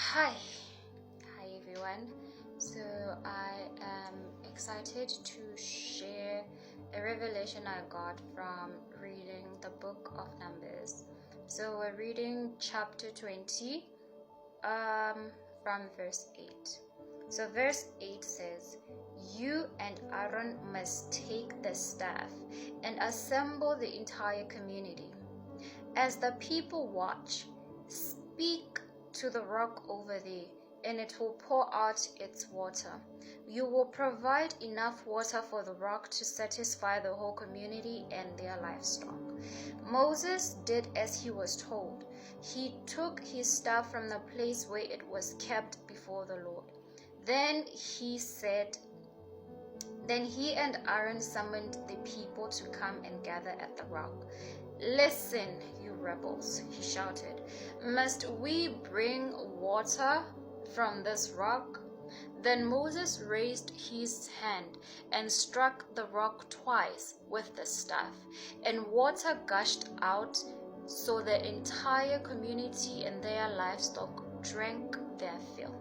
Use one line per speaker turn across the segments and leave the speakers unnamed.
Hi, everyone. So I am excited to share a revelation I got from reading the book of Numbers. So we're reading chapter 20 from verse 8. So verse 8 says, "You and Aaron must take the staff and assemble the entire community. As the people watch, speak to the rock over there, and it will pour out its water. You will provide enough water for the rock to satisfy the whole community and their livestock." Moses did as he was told. He took his staff from the place where it was kept before the Lord. Then he and Aaron summoned the people to come and gather at the rock. "Listen, you rebels," he shouted. "Must we bring water from this rock?" Then Moses raised his hand and struck the rock twice with the staff, and water gushed out, so the entire community and their livestock drank their fill.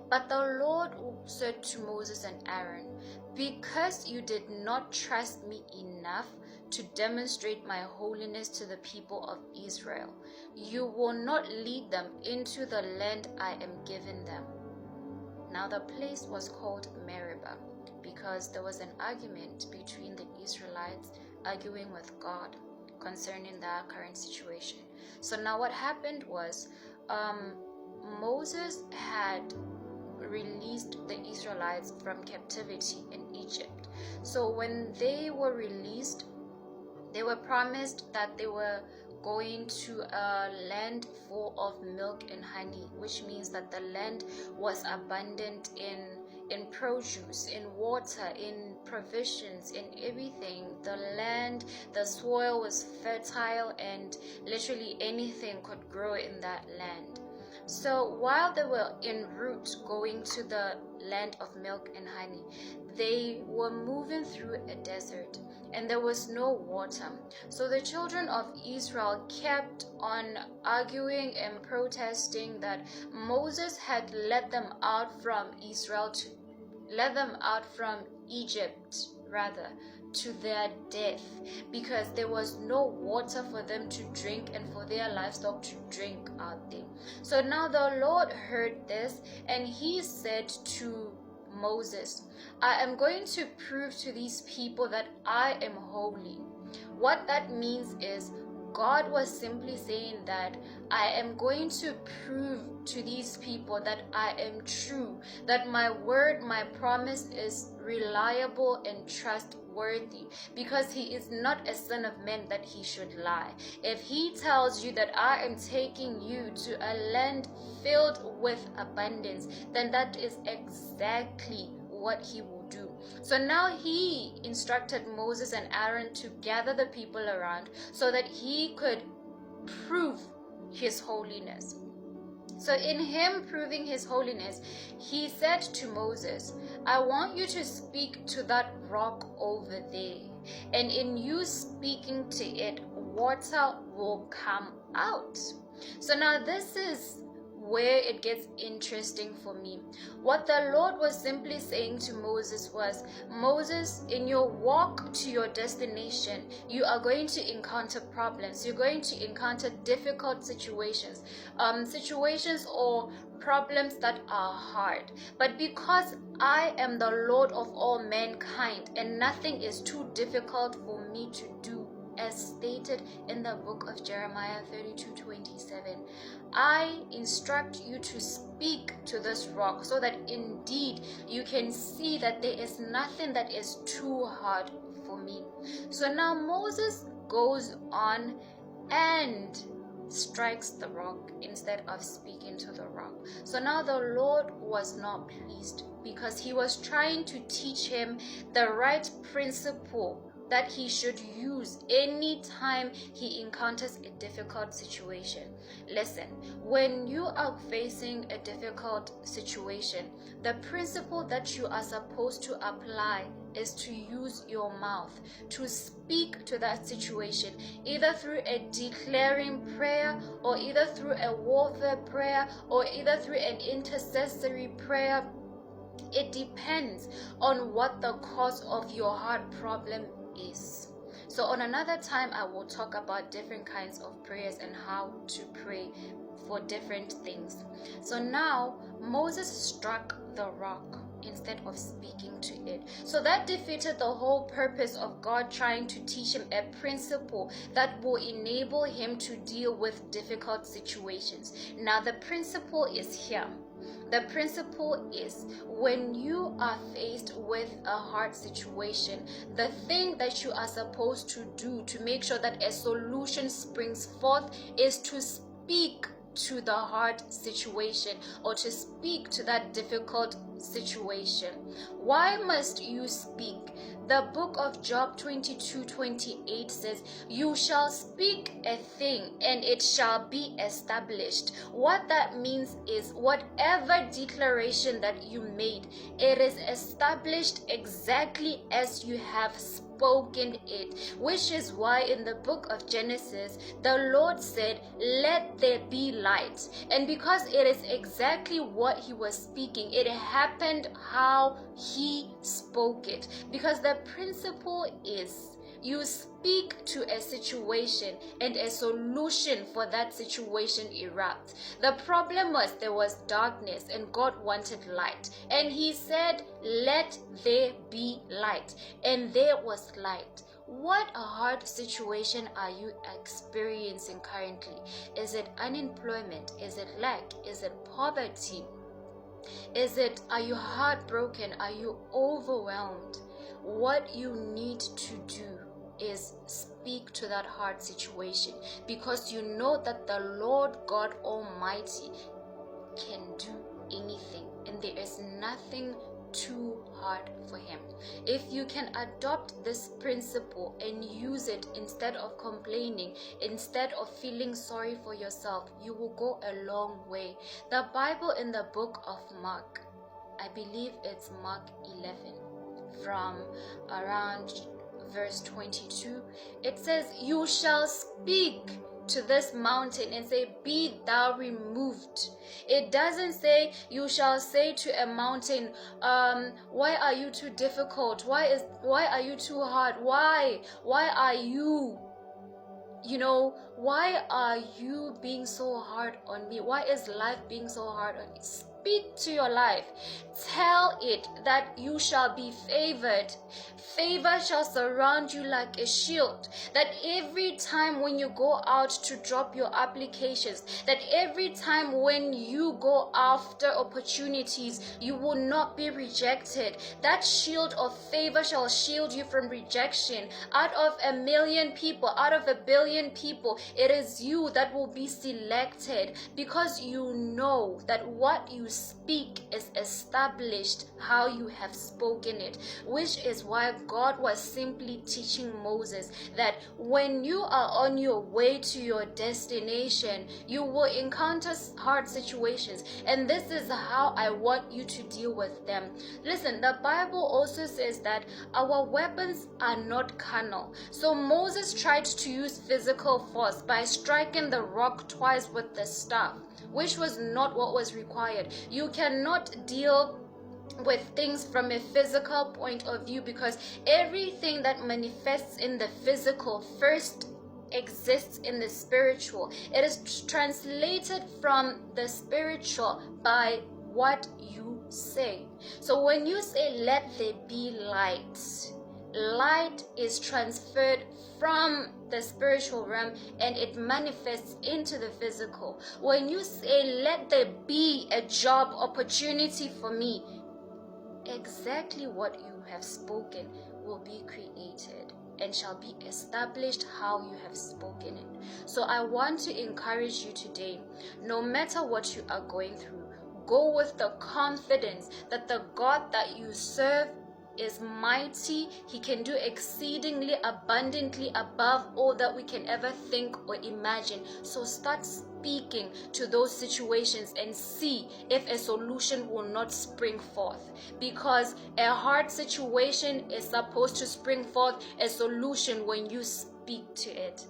But the Lord said to Moses and Aaron, "Because you did not trust me enough to demonstrate my holiness to the people of Israel, you will not lead them into the land I am giving them." Now the place was called Meribah, because there was an argument between the Israelites arguing with God concerning their current situation. So now what happened was Moses had released the Israelites from captivity in Egypt. So when they were released, they were promised that they were going to a land full of milk and honey, which means that the land was abundant in produce, in water, in provisions, in everything. The soil was fertile, and literally anything could grow in that land. So while they were en route going to the land of milk and honey, they were moving through a desert, and there was no water. So the children of Israel kept on arguing and protesting that Moses had led them out from Egypt to their death, because there was no water for them to drink and for their livestock to drink out there. So now the Lord heard this, and he said to Moses, "I am going to prove to these people that I am holy." What that means is God was simply saying that I am going to prove to these people that I am true, that my word, my promise is reliable and trustworthy, because he is not a son of man that he should lie. If he tells you that I am taking you to a land filled with abundance, then that is exactly what he will do. So now he instructed Moses and Aaron to gather the people around so that he could prove his holiness. So in him proving his holiness, he said to Moses, "I want you to speak to that rock over there, and in you speaking to it, water will come out." So now this is where it gets interesting for me. What the Lord was simply saying to Moses was, "Moses, in your walk to your destination, you are going to encounter problems. You're going to encounter difficult situations or problems that are hard. But because I am the Lord of all mankind, and nothing is too difficult for me to do, as stated in the book of Jeremiah 32:27, I instruct you to speak to this rock, so that indeed you can see that there is nothing that is too hard for me." So now Moses goes on and strikes the rock instead of speaking to the rock. So now the Lord was not pleased, because he was trying to teach him the right principle that he should use anytime he encounters a difficult situation. Listen, when you are facing a difficult situation, the principle that you are supposed to apply is to use your mouth to speak to that situation, either through a declaring prayer, or either through a warfare prayer, or either through an intercessory prayer. It depends on what the cause of your heart problem is. So on another time, I will talk about different kinds of prayers and how to pray for different things. So now Moses struck the rock instead of speaking to it. So that defeated the whole purpose of God trying to teach him a principle that will enable him to deal with difficult situations. Now the principle is here. The principle is, when you are faced with a hard situation, the thing that you are supposed to do to make sure that a solution springs forth is to speak to the hard situation, or to speak to that difficult situation. Why must you speak? The book of Job 22:28 says, "You shall speak a thing and it shall be established." What that means is, whatever declaration that you made, it is established exactly as you have spoken it, which is why in the book of Genesis, the Lord said, "Let there be light." And because it is exactly what he was speaking, it happened how he spoke it. Because the principle is, you speak to a situation and a solution for that situation erupts. The problem was there was darkness and God wanted light. And he said, "Let there be light." And there was light. What a hard situation are you experiencing currently? Is it unemployment? Is it lack? Is it poverty? Are you heartbroken? Are you overwhelmed? What you need to do is speak to that hard situation, because you know that the Lord God Almighty can do anything, and there is nothing too hard for him. If you can adopt this principle and use it instead of complaining, instead of feeling sorry for yourself, you will go a long way. The Bible in the book of Mark, I believe it's Mark 11, from around verse 22, it says, "You shall speak to this mountain and say, 'Be thou removed.'" It doesn't say you shall say to a mountain, "Why are you too difficult? Why are you too hard? Why are you, why are you being so hard on me? Why is life being so hard on me?" Speak to your life. Tell it that you shall be favored. Favor shall surround you like a shield. That every time when you go out to drop your applications, that every time when you go after opportunities, you will not be rejected. That shield of favor shall shield you from rejection. Out of 1,000,000 people, out of 1,000,000,000 people, it is you that will be selected, because you know that what you speak is established how you have spoken it, which is why God was simply teaching Moses that when you are on your way to your destination, you will encounter hard situations, and this is how I want you to deal with them. Listen, the Bible also says that our weapons are not carnal. So Moses tried to use physical force by striking the rock twice with the staff, which was not what was required. You cannot deal with things from a physical point of view, because everything that manifests in the physical first exists in the spiritual. It is translated from the spiritual by what you say. So when you say, "Let there be light," light is transferred from the spiritual realm and it manifests into the physical. When you say, "Let there be a job opportunity for me," exactly what you have spoken will be created and shall be established how you have spoken it. So I want to encourage you today, no matter what you are going through, go with the confidence that the God that you serve is mighty. He can do exceedingly abundantly above all that we can ever think or imagine. So start speaking to those situations and see if a solution will not spring forth, because a hard situation is supposed to spring forth a solution when you speak to it.